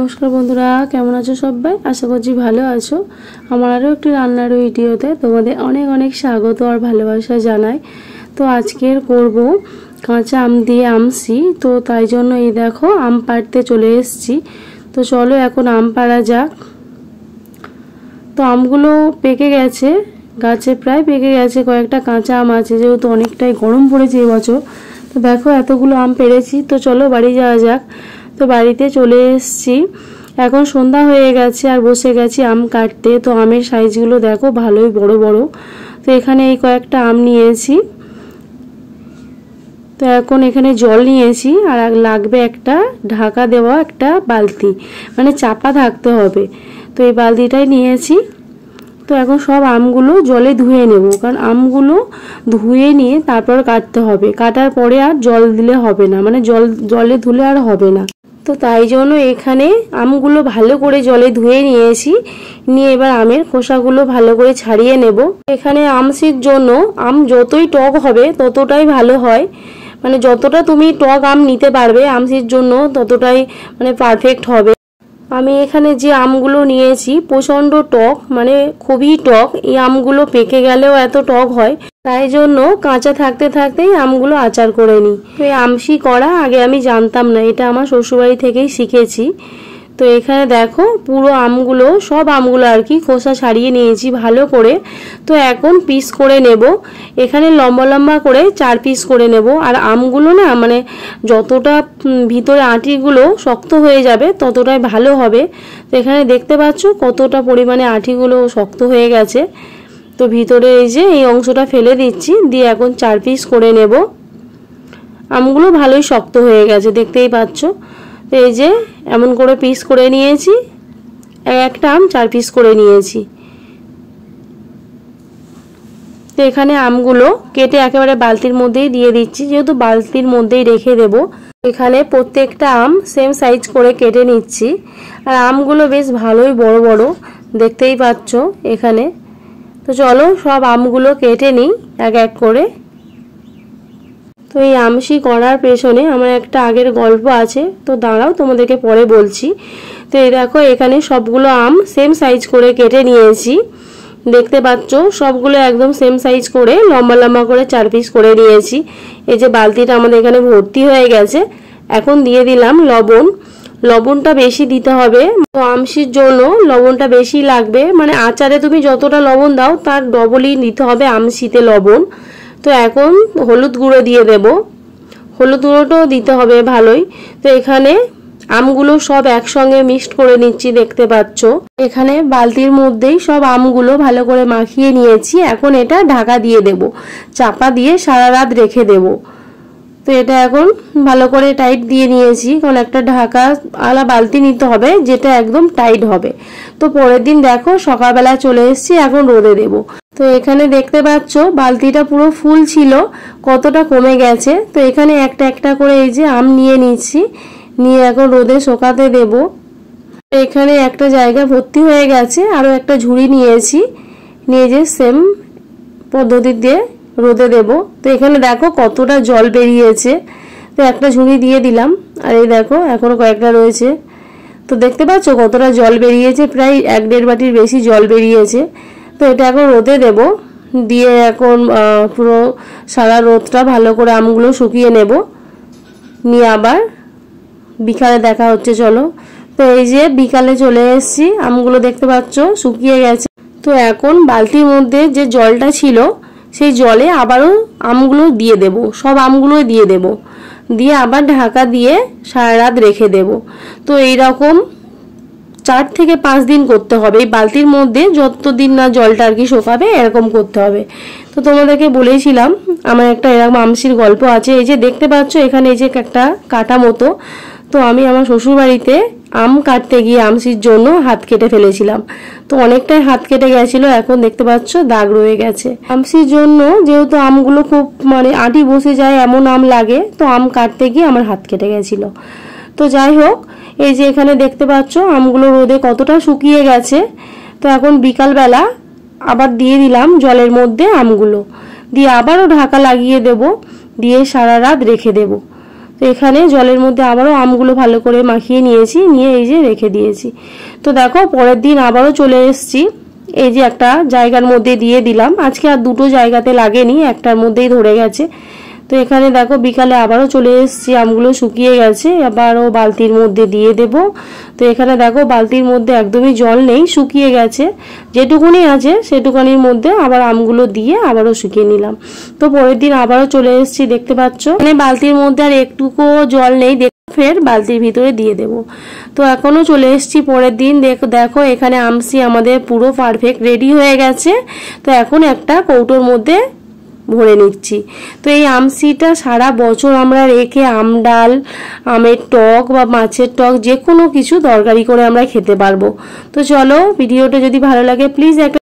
नमस्कार बंधुरा केमन आछो सबाई आशा करछि भालो आछो। आमार आरो एकटी रान्नार भिडियोते तोमादेर अनेक अनेक स्वागत और भालोबासा जानाई। तो आजकेर करब काँचा आम दिये आमसी। तो ताई जोन्नो एई देखो आम पाड़ते चले एसेछि। तो चलो एखन आम पाड़ा जाक। तो आमगुलो पेके गेছে गाছে प्राय पेके गेছে कयेकटा काँचा आम आछे जेहेतु अनेकटाई गरम पड़ेছে এবছর। तो देखो एतगुलो आम पेरेছি। तो चलो बाड़ी जाওয়া যাক। तो बाड़ीते चले एसेছি এখন সন্ধ্যা হয়ে গেছে আর বসে গেছি আম কাটতে। তো আমের সাইজগুলো দেখো ভালোই বড় বড়। তো এখানে এই কয়েকটা আম নিয়েছি। তো এখন এখানে জল নিয়েছি আর লাগবে একটা ঢাকা দেওয়া একটা বালতি, মানে চাপা থাকতে হবে। তো এই বালতিটাই নিয়েছি। তো এখন সব আমগুলো জলে ধুয়ে নেব, কারণ আমগুলো ধুয়ে নিয়ে তারপর কাটতে হবে। কাটার পরে আর জল দিলে হবে না, মানে জলে ধুলে আর হবে না। তো তাই জন্য এখানে আমগুলো ভালো করে জলে ধুয়ে নিয়েছি। নিয়ে এবার আমের খোসাগুলো ভালো করে ছাড়িয়ে নেব। এখানে আমসির জন্য আম যতই টক হবে ততটাই ভালো হয়, মানে যতটা তুমি টক আম নিতে পারবে আমসির জন্য ততটাই মানে পারফেক্ট হবে। আমি এখানে যে আমগুলো নিয়েছি প্রচন্ড টক, মানে খুবই টক। এই আমগুলো পেকে গেলেও এত টক হয়, তাই জন্য কাঁচা থাকতে থাকতেই আমগুলো আচার করে নিই। তো এই আমসি করা আগে আমি জানতাম না, এটা আমার শ্বশুরবাড়ি থেকেই শিখেছি। তো এখানে দেখো পুরো আমগুলো, সব আমগুলো আর কি খোসা ছাড়িয়ে নিয়েছি ভালো করে। তো এখন পিস করে নেব। এখানে লম্বা লম্বা করে 4 পিস করে নেব। আর আমগুলো না মানে যতটা ভিতরে আঁটিগুলো শক্ত হয়ে যাবে ততটাই ভালো হবে। তো এখানে দেখতে পাচ্ছ কতটা পরিমাণে আঁটিগুলো শক্ত হয়ে গেছে। তো ভিতরে এই যে এই অংশটা ফেলে দিচ্ছি, দিয়ে এখন 4 পিস করে নেব। আমগুলো ভালোই শক্ত হয়ে গেছে দেখতেই পাচ্ছ। তো এই যে এমন করে পিস করে নিয়েছি, একটা আম 4 পিস করে নিয়েছি। তো এখানে আমগুলো কেটে একেবারে বালতির মধ্যেই দিয়ে দিচ্ছি, যেহেতু বালতির মধ্যেই রেখে দেব। এখানে প্রত্যেকটা আম সেম সাইজ করে কেটে নিচ্ছি। আর আমগুলো বেশ ভালোই বড় বড় দেখতেই পাচ্ছ এখানে। তো চলো সব আমগুলো কেটে নিই এক এক করে। তো এই আমসি করার পেছনে আমার একটা আগের গল্প আছে, তো দাঁড়াও তোমাদেরকে পরে বলছি। তো এই দেখো এখানে সবগুলো আম সেম সাইজ করে কেটে নিয়েছি, দেখতে পাচ্ছ সবগুলো একদম সেম সাইজ করে লম্বা লম্বা করে 4 পিস করে নিয়েছি। এই যে বালতিটা আমাদের এখানে ভর্তি হয়ে গেছে। এখন দিয়ে দিলাম লবণ। লবণটা বেশি দিতে হবে, তো আমসির জন্য লবণটা বেশি লাগবে, মানে আচারে তুমি যতটা লবণ দাও তার ডবলই দিতে হবে আমসিতে লবণ। তো এখন হলুদ গুঁড়ো দিয়ে দেব, হলুদ গুঁড়োটাও দিতে হবে ভালোই। তো এখানে আমগুলো সব একসঙ্গে মিক্সড করে নিচ্ছি দেখতে পাচ্ছ। এখানে বালতির মধ্যেই সব আমগুলো ভালো করে মাখিয়ে নিয়েছি। এখন এটা ঢাকা দিয়ে দেব, চাপা দিয়ে সারা রাত রেখে দেব। তো এটা এখন ভালো করে টাইট দিয়ে নিয়েছি, কারণ একটা ঢাকা আলা বালতি নিতে হবে যেটা একদম টাইট হবে। তো পরের দিন দেখো সকালবেলা চলে এসেছি, এখন রোদে দেব। তো এখানে দেখতে পাচ্ছ বালতিটা পুরো ফুল ছিল, কতটা কমে গেছে। তো এখানে একটা একটা করে এই যে আম নিয়ে নিচ্ছি, নিয়ে এখন রোদে শুকাতে দেব। এখানে একটা জায়গা ভর্তি হয়ে গেছে, আরো একটা ঝুড়ি নিয়েছি, নিয়ে যে সেম পদ্ধতি দিয়ে রোদে দেব। তো এখানে দেখো কতটা জল বেরিয়েছে। তো একটা ঝুড়ি দিয়ে দিলাম, আর এই দেখো এখনো কয়েকটা রয়েছে। তো দেখতে পাচ্ছ কতটা জল বেরিয়েছে, প্রায় 1-1.5 বাটির বেশি জল বেরিয়েছে। তো এটা এখন রোদে দেব, দিয়ে এখন পুরো সারা রোদটা ভালো করে আমগুলো শুকিয়ে নেব। নিয়ে আবার বিকালে দেখা হচ্ছে চলো। তো এই যে বিকালে চলে এসেছি, আমগুলো দেখতে পাচ্ছ শুকিয়ে গেছে। তো এখন বালতির মধ্যে যে জলটা ছিল সেই জলে আবারও আমগুলো দিয়ে দেব, সব আমগুলো দিয়ে দেব, দিয়ে আবার ঢাকা দিয়ে সারা রাত রেখে দেব। তো এইরকম 4 থেকে 5 দিন করতে হবে। এই বালতির মধ্যে যতদিন না জলটা আর কি শুকাবে এরকম করতে হবে। তো তোমাদেরকে বলেছিলাম আমার একটা এরকম আমসির গল্প আছে। এই যে দেখতে পাচ্ছ এখানে এই যে একটা কাটা মতো। তো আমি আমার শ্বশুর বাড়িতে আম কাটতে গিয়ে আমসির জন্য হাত কেটে ফেলেছিলাম। তো অনেকটাই হাত কেটে গেছিল, এখন দেখতে পাচ্ছ দাগ রয়ে গেছে। আমসির জন্য যেহেতু আমগুলো খুব মানে আঁটি বসে যায় এমন আম লাগে, তো আম কাটতে গিয়ে আমার হাত কেটে গেছিল। তো যাই হোক, এই যে এখানে দেখতে পাচ্ছ আমগুলো রোদে কতটা শুকিয়ে গেছে। তো এখন বিকালবেলা আবার দিয়ে দিলাম জলের মধ্যে আমগুলো, দিয়ে আবারও ঢাকা লাগিয়ে দেব, দিয়ে সারা রাত রেখে দেব। তো এখানে জলের মধ্যে আবারও আমগুলো ভালো করে মাখিয়ে নিয়েছি, নিয়ে এই যে রেখে দিয়েছি। তো দেখো পরের দিন আবারও চলে এসেছি, এই যে একটা জায়গার মধ্যে দিয়ে দিলাম। আজকে আর দুটো জায়গাতে লাগেনি, একটার মধ্যেই ধরে গেছে। তো এখানে দেখো বিকালে আবারও চলে এসেছি, আমগুলো শুকিয়ে গেছে, আবারও বালতির মধ্যে দিয়ে দেব। তো এখানে দেখো বালতির মধ্যে একদমই জল নেই, শুকিয়ে গেছে, যেটুকুনি আছে সেটুকুনির মধ্যে আবার আমগুলো দিয়ে আবারও শুকিয়ে নিলাম। তো পরের দিন আবারও চলে এসেছি, দেখতে পাচ্ছ মানে বালতির মধ্যে আর একটুকু জল নেই, ফের বালতির ভিতরে দিয়ে দেব। তো এখনো চলে এসেছি পরের দিন, দেখো এখানে আমসি আমাদের পুরো পারফেক্ট রেডি হয়ে গেছে। তো এখন একটা কৌটোর মধ্যে ভরে নিচ্ছি। তো এই আমসিটা সারা বছর আমরা রেখে আম ডাল, আমের টক বা মাছের টক যে কোনো কিছু তরকারি করে আমরা খেতে পারবো। তো চলো, ভিডিওটা যদি ভালো লাগে প্লিজ একটা